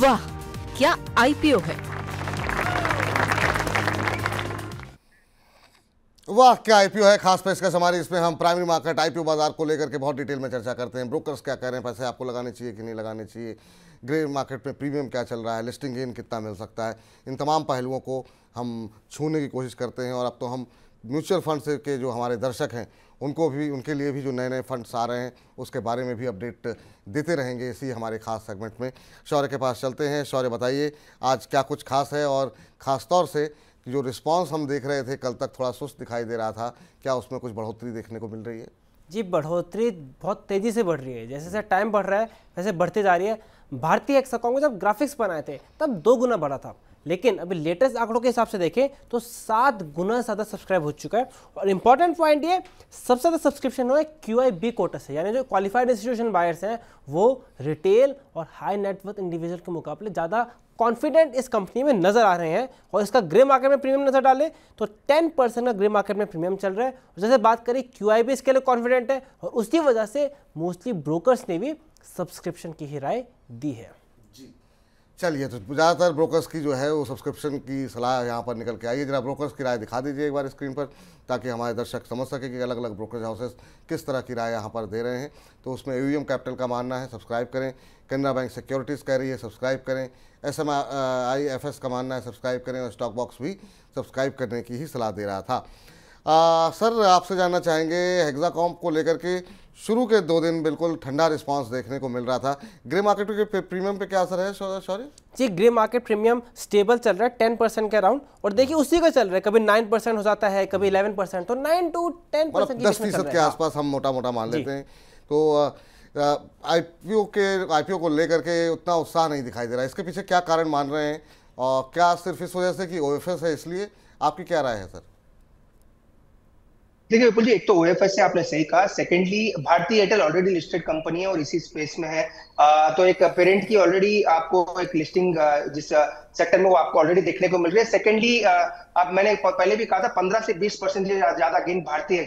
वाह, क्या आईपीओ है। वाह क्या आईपीओ है। खास पेशकश हमारी, इसमें हम प्राइमरी मार्केट आईपीओ बाजार को लेकर के बहुत डिटेल में चर्चा करते हैं। ब्रोकर्स क्या कह रहे हैं, पैसे आपको लगाने चाहिए कि नहीं लगाने चाहिए, ग्रे मार्केट में प्रीमियम क्या चल रहा है, लिस्टिंग गेन कितना मिल सकता है, इन तमाम पहलुओं को हम छूने की कोशिश करते हैं। और अब तो हम म्यूचुअल फंड से के जो हमारे दर्शक हैं उनको भी, उनके लिए भी जो नए नए फंड्स आ रहे हैं उसके बारे में भी अपडेट देते रहेंगे इसी हमारे खास सेगमेंट में। शौर्य के पास चलते हैं। शौर्य बताइए आज क्या कुछ खास है, और ख़ास तौर से जो रिस्पांस हम देख रहे थे कल तक थोड़ा सुस्त दिखाई दे रहा था, क्या उसमें कुछ बढ़ोतरी देखने को मिल रही है? जी, बढ़ोतरी बहुत तेज़ी से बढ़ रही है। जैसे जैसे टाइम बढ़ रहा है वैसे बढ़ती जा रही है। भारतीय एक्सकॉम को जब ग्राफिक्स बनाए थे तब 2 गुना बढ़ा था, लेकिन अभी लेटेस्ट आंकड़ों के हिसाब से देखें तो 7 गुना ज़्यादा सब्सक्राइब हो चुका है। और इंपॉर्टेंट पॉइंट ये, सबसे ज़्यादा सब्सक्रिप्शन हुआ है QIB कोटा से, यानी जो क्वालिफाइड इंस्टीट्यूशन बायर्स हैं वो रिटेल और हाई नेटवर्थ इंडिविजुअल के मुकाबले ज़्यादा कॉन्फिडेंट इस कंपनी में नजर आ रहे हैं। और इसका ग्रे मार्केट में प्रीमियम नजर डाले तो 10% का ग्रे मार्केट में प्रीमियम चल रहा है। जैसे बात करें QIB इसके लिए कॉन्फिडेंट है, और उसकी वजह से मोस्टली ब्रोकर्स ने भी सब्सक्रिप्शन की ही राय दी है। जी चलिए, तो ज़्यादातर ब्रोकर्स की जो है वो सब्सक्रिप्शन की सलाह यहाँ पर निकल के आई है। जरा ब्रोकर्स की राय दिखा दीजिए एक बार स्क्रीन पर, ताकि हमारे दर्शक समझ सके कि अलग अलग ब्रोकरेज हाउसेस किस तरह की राय यहाँ पर दे रहे हैं। तो उसमें AUM कैपिटल का मानना है सब्सक्राइब करें, कैनरा बैंक सिक्योरिटीज़ कह रही है सब्सक्राइब करें, SMIFS का मानना है सब्सक्राइब करें, और स्टॉक बॉक्स भी सब्सक्राइब करने की ही सलाह दे रहा था। सर आपसे जानना चाहेंगे हेक्साकॉम्प को लेकर के, शुरू के 2 दिन बिल्कुल ठंडा रिस्पांस देखने को मिल रहा था, ग्रे मार्केट के प्रीमियम पे क्या असर है शौर्य? जी, ग्रे मार्केट प्रीमियम स्टेबल चल रहा है 10% के अराउंड, और देखिए उसी का चल रहा है, कभी 9% हो जाता है, कभी 11%, तो 9 to 10% 10% के आसपास हम मोटा मोटा मान लेते हैं। तो आईपीओ को लेकर के उतना उत्साह नहीं दिखाई दे रहा है, इसके पीछे क्या कारण मान रहे हैं, और क्या सिर्फ इस वजह से कि OFS है इसलिए? आपकी क्या राय है सर? देखिए विपुल जी, एक तो OFS से आपने सही कहा, सेकेंडली भारतीय एयरटेल ऑलरेडी लिस्टेड कंपनी है और इसी स्पेस में है, तो एक पेरेंट की ऑलरेडी आपको एक लिस्टिंग जिस सेक्टर में वो आपको ऑलरेडी देखने को मिल रही है। सेकेंडली अब मैंने पहले भी कहा था 15 से 20% ज्यादा गेन भारतीय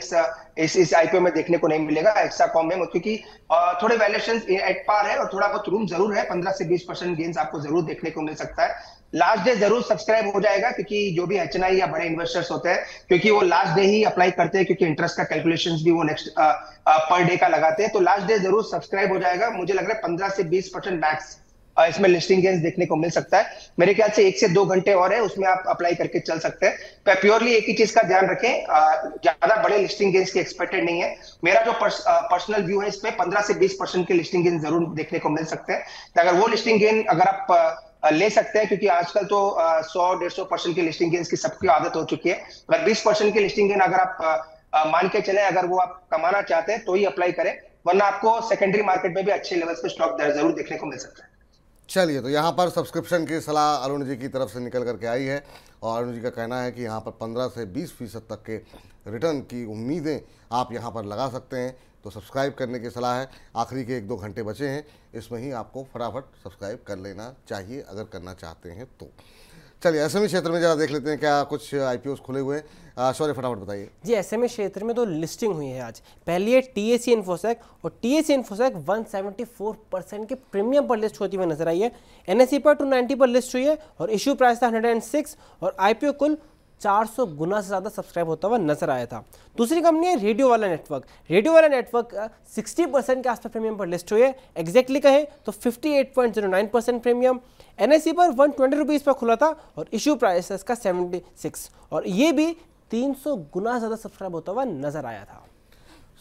इस IPO में देखने को नहीं मिलेगा हेक्साकॉम में, क्योंकि थोड़े वैल्यूएशन एट पार है और थोड़ा बहुत रूम जरूर है। 15 से 20% गेन्स आपको जरूर देखने को मिल सकता है। लास्ट डे जरूर सब्सक्राइब हो जाएगा, क्योंकि जो भी HNI या बड़े इन्वेस्टर्स होते हैं, क्योंकि वो लास्ट डे ही अप्लाई करते हैं, क्योंकि इंटरेस्ट का कैलकुलेशंस भी वो नेक्स्ट पर डे का लगाते हैं, तो लास्ट डे जरूर सब्सक्राइब हो जाएगा। मुझे लग रहा है 15 से 20% मैक्स इसमें लिस्टिंग गेन्स देखने को मिल सकता है। मेरे ख्याल से 1 से 2 घंटे और है, उसमें आप अप्लाई करके चल सकते हैं। प्योरली एक ही चीज का ध्यान रखें, ज्यादा बड़े लिस्टिंग गेन्स की एक्सपेक्टेड नहीं है। मेरा जो पर्सनल व्यू है, इसमें 15 से 20% के लिस्टिंग गेन जरूर देखने को मिल सकते हैं। तो अगर वो लिस्टिंग गेन अगर आप ले सकते हैं, क्योंकि आजकल तो 100-150% की लिस्टिंग गेन्स की सबकी आदत हो चुकी है। अगर 20% की लिस्टिंग गेन अगर आप मान के चले, अगर वो आप कमाना चाहते हैं तो ही अप्लाई करें, वरना आपको सेकेंडरी मार्केट में भी अच्छे लेवल्स पे स्टॉक जरूर देखने को मिल सकता है। चलिए, तो यहाँ पर सब्सक्रिप्शन की सलाह अरुण जी की तरफ से निकल करके आई है, और अरुण जी का कहना है कि यहाँ पर 15 से 20% तक के रिटर्न की उम्मीदें आप यहाँ पर लगा सकते हैं। तो सब्सक्राइब करने की सलाह है। आखिरी के 1-2 घंटे बचे हैं, इसमें ही आपको फटाफट सब्सक्राइब कर लेना चाहिए अगर करना चाहते हैं तो। चलिए SME क्षेत्र में जरा देख लेते हैं क्या कुछ IPOs खुले हुए हैं। शौर्य फटाफट बताइए। जी, SME क्षेत्र में 2 लिस्टिंग हुई है आज। पहली है TAC इन्फोसेक, और TAC इन्फोसेक 174% के प्रीमियम पर लिस्ट होती हुई नजर आई है। NSE पर 290 पर लिस्ट हुई है, और इश्यू प्राइस था 106, और IPO कुल 400 गुना से ज़्यादा सब्सक्राइब होता हुआ नजर आया था। दूसरी कंपनी है रेडियो वाला नेटवर्क। रेडियो वाला नेटवर्क 60% के आसपास प्रीमियम पर लिस्ट हुई है। एग्जैक्टली कहें तो 58.09% प्रीमियम। NSE पर 120 रुपीज़ पर खुला था, और इशू प्राइस इसका 76, और ये भी 300 गुना ज़्यादा सब्सक्राइब होता हुआ नजर आया था।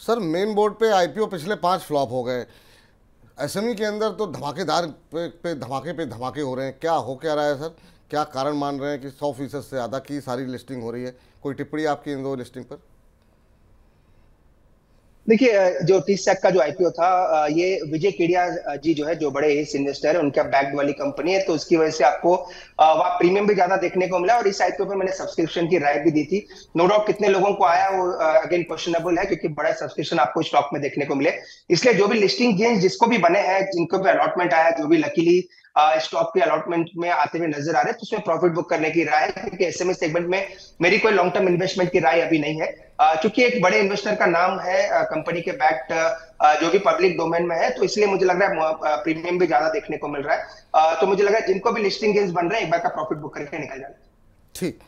सर मेन बोर्ड पे IPO पिछले 5 फ्लॉप हो गए, SME के अंदर तो धमाकेदार पे धमाके हो रहे हैं, क्या रहा है सर? क्या कारण मान रहे हैं कि 100% से ज़्यादा की सारी लिस्टिंग हो रही है? कोई टिप्पणी आपकी इन 2 लिस्टिंग पर? देखिए, जो TSEC का जो IPO था, ये विजय केडिया जी जो है, जो बड़े एस इन्वेस्टर है, उनका बैक्ड वाली कंपनी है, तो उसकी वजह से आपको वहाँ प्रीमियम भी ज्यादा देखने को मिला। और इस IPO पे मैंने सब्सक्रिप्शन की राय भी दी थी। नो डाउट कितने लोगों को आया वो अगेन क्वेश्चनेबल है, क्योंकि बड़ा सब्सक्रिप्शन आपको स्टॉक में देखने को मिले। इसलिए जो भी लिस्टिंग गेन्स जिसको भी बने हैं, जिनको भी अलॉटमेंट आया, जो भी लकीली स्टॉक के अलॉटमेंट में आते हुए नजर आ रहे हैं, तो उसमें प्रॉफिट बुक करने की राय है, क्योंकि एसएमई सेगमेंट में मेरी कोई लॉन्ग टर्म इन्वेस्टमेंट की राय अभी नहीं है। चूंकि एक बड़े इन्वेस्टर का नाम है, कंपनी के बैक्ड जो भी पब्लिक डोमेन में है, तो इसलिए मुझे लग रहा है प्रीमियम भी ज्यादा देखने को मिल रहा है। तो मुझे लग रहा है जिनको भी लिस्टिंग गेन्स बन रहे हैं, एक बार का प्रॉफिट बुक करके निकल जाना। ठीक,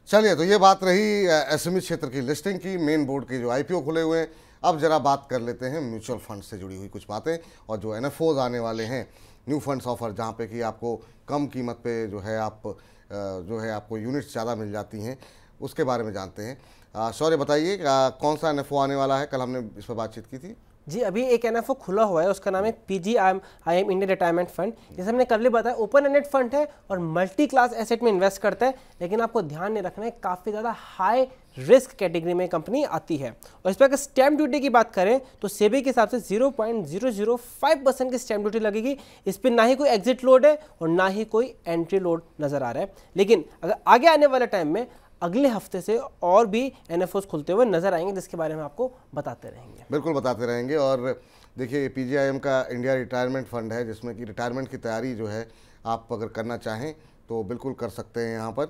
चलिए, तो ये बात रही एसएमई क्षेत्र की लिस्टिंग की, मेन बोर्ड के जो आईपीओ खुले हुए हैं। अब जरा बात कर लेते हैं म्यूचुअल फंड से जुड़ी हुई कुछ बातें और जो एनएफओज आने वाले हैं, न्यू फंड्स ऑफर, जहाँ पे कि आपको कम कीमत पे जो है आपको यूनिट्स ज़्यादा मिल जाती हैं, उसके बारे में जानते हैं। शौर्य बताइए कौन सा एनएफओ आने वाला है? कल हमने इस पर बातचीत की थी। जी, अभी एक एनएफओ खुला हुआ है, उसका नाम है PGIM इंडिया रिटायरमेंट फंड। जैसे हमने कल भी बताया, ओपन एंडेड फंड है और मल्टी क्लास एसेट में इन्वेस्ट करता है, लेकिन आपको ध्यान नहीं रखना है, काफ़ी ज़्यादा हाई रिस्क कैटेगरी में कंपनी आती है। और इस पर अगर स्टैम्प ड्यूटी की बात करें तो सेबी के हिसाब से 0.005% की स्टैम्प ड्यूटी लगेगी। इस पर ना ही कोई एग्जिट लोड है और ना ही कोई एंट्री लोड नज़र आ रहा है। लेकिन अगर आगे आने वाले टाइम में अगले हफ्ते से और भी एनएफओस खुलते हुए नजर आएंगे, जिसके बारे में आपको बताते रहेंगे। बिल्कुल बताते रहेंगे। और देखिए, PGIM का इंडिया रिटायरमेंट फंड है, जिसमें कि रिटायरमेंट की तैयारी जो है आप अगर करना चाहें तो बिल्कुल कर सकते हैं यहाँ पर।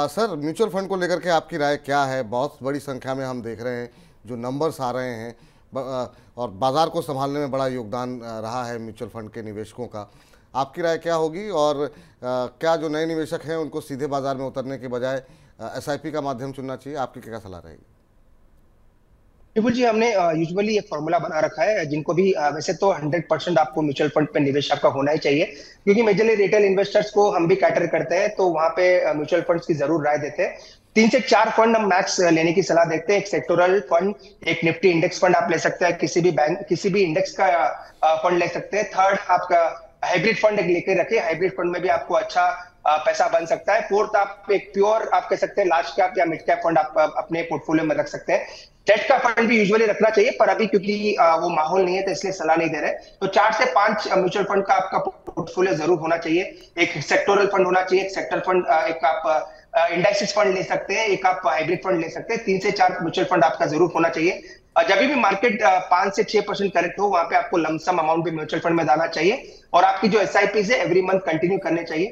सर, म्यूचुअल फंड को लेकर के आपकी राय क्या है? बहुत बड़ी संख्या में हम देख रहे हैं जो नंबर्स आ रहे हैं, और बाज़ार को संभालने में बड़ा योगदान रहा है म्यूचुअल फंड के निवेशकों का। आपकी राय क्या होगी? और क्या जो नए निवेशक हैं उनको सीधे बाज़ार में उतरने के बजाय SIP का माध्यम चुनना चाहिए? आपकी क्या सलाह रहेगी? विपुल जी, हमने यूजुअली एक फॉर्मूला बना रखा है, जिनको भी वैसे तो 100% आपको म्यूचुअल फंड पे निवेश आपका होना ही चाहिए, क्योंकि मेजरली रिटेल इन्वेस्टर्स को हम भी कैटर करते हैं, तो वहां पे म्यूचुअल फंड्स की जरूर राय देते हैं। 3 से 4 फंड हम मैक्स लेने की सलाह देते हैं। एक सेक्टोरल फंड, एक निफ्टी इंडेक्स फंड आप ले सकते हैं, किसी भी इंडेक्स का फंड ले सकते हैं। थर्ड, आपका हाइब्रिड फंड लेकर रखिए, हाइब्रिड फंड में भी आपको अच्छा पैसा बन सकता है। फोर्थ, आप एक प्योर आप कह सकते हैं लार्ज कैप या मिड कैप फंड आप अपने पोर्टफोलियो में रख सकते हैं। डेट का फंड भी यूजुअली रखना चाहिए, पर अभी क्योंकि वो माहौल नहीं है तो इसलिए सलाह नहीं दे रहे। तो 4 से 5 म्यूचुअल फंड का आपका पोर्टफोलियो जरूर होना चाहिए। एक सेक्टोरल फंड होना चाहिए, एक सेक्टर फंड, एक आप इंडेक्सेस फंड ले सकते हैं, एक आप हाइब्रिड फंड ले सकते हैं। 3 से 4 म्यूचुअल फंड आपका जरूर होना चाहिए। जब भी मार्केट 5 से 6% करेक्ट हो, वहां पे आपको लमसम अमाउंट भी म्यूचुअल फंड में डालना चाहिए, और आपकी जो SIPs है एवरी मंथ कंटिन्यू करने चाहिए।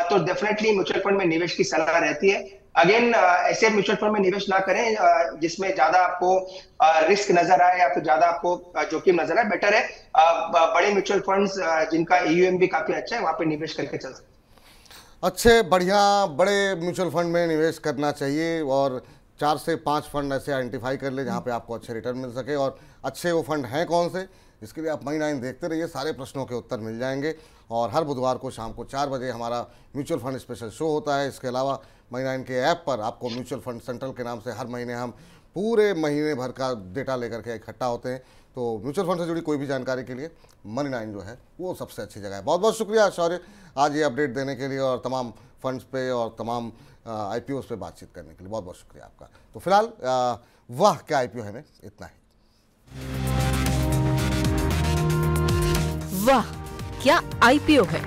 तो डेफिनेटली म्यूचुअल फंड में निवेश की सलाह रहती है। अगेन, ऐसे म्यूचुअल फंड में निवेश ना करें जिसमें ज्यादा आपको रिस्क नजर आए या फिर ज्यादा आपको जोखिम नजर आए। बेटर है बड़े म्यूचुअल फंड्स जिनका AUM भी काफी अच्छा है, वहां पे निवेश करके चल सकते। अच्छे बढ़िया बड़े म्यूचुअल फंड में निवेश करना चाहिए, और 4 से 5 फंड ऐसे आइडेंटिफाई कर ले जहाँ पे आपको अच्छे रिटर्न मिल सके। और अच्छे वो फंड हैं कौन से, इसके लिए आप मनी9 देखते रहिए, सारे प्रश्नों के उत्तर मिल जाएंगे। और हर बुधवार को शाम को 4 बजे हमारा म्यूचुअल फंड स्पेशल शो होता है। इसके अलावा मनी9 के ऐप पर आपको म्यूचुअल फंड सेंट्रल के नाम से हर महीने हम पूरे महीने भर का डेटा लेकर के इकट्ठा होते हैं। तो म्यूचुअल फंड से जुड़ी कोई भी जानकारी के लिए मनी9 जो है वो सबसे अच्छी जगह है। बहुत बहुत शुक्रिया शौर्य, आज ये अपडेट देने के लिए और तमाम फंड्स पे और तमाम IPOs पे बातचीत करने के लिए बहुत बहुत शुक्रिया आपका। तो फिलहाल वाह क्या IPO है में इतना ही। वाह क्या IPO है।